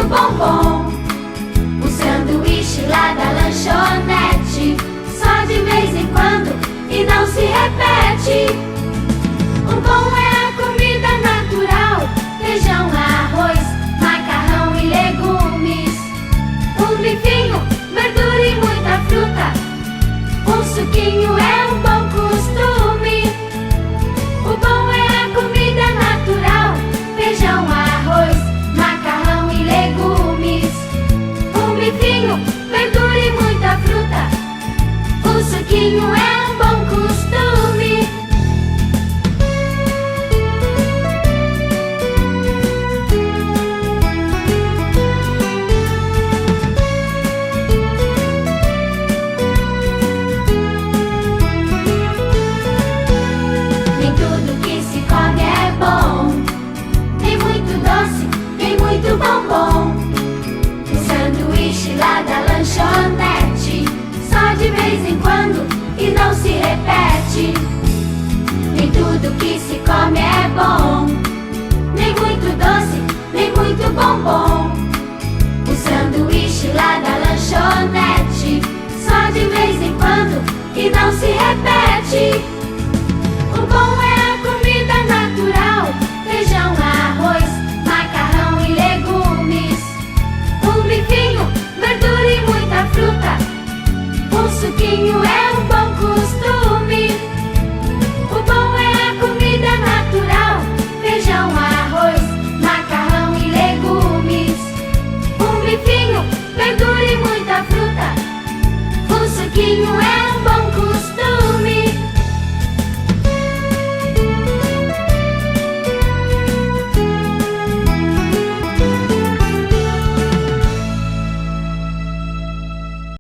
bombom. O sanduíche lá da lanchonete, só de vez em quando e não se repete. O bom é a comida natural: feijão, arroz, macarrão e legumes. Um bifinho, verdura e muita fruta. Um suquinho é um bom costume. O bom é a comida natural: feijão, arroz, macarrão e legumes. Um bifinho, verdura e muita fruta. O suquinho é um bom costume. Nem tudo que se come é bom. Tem muito doce, tem muito bombom. O sanduíche lá da lanchonete, só de vez em quando e não se repete. Nem tudo que se come é bom. Nem muito doce, nem muito bombom. O sanduíche lá da lanchonete, só de vez em quando e não se repete. O bom é a comida natural: feijão, arroz, macarrão e legumes. Um bifinho, verdura e muita fruta. Um suquinho é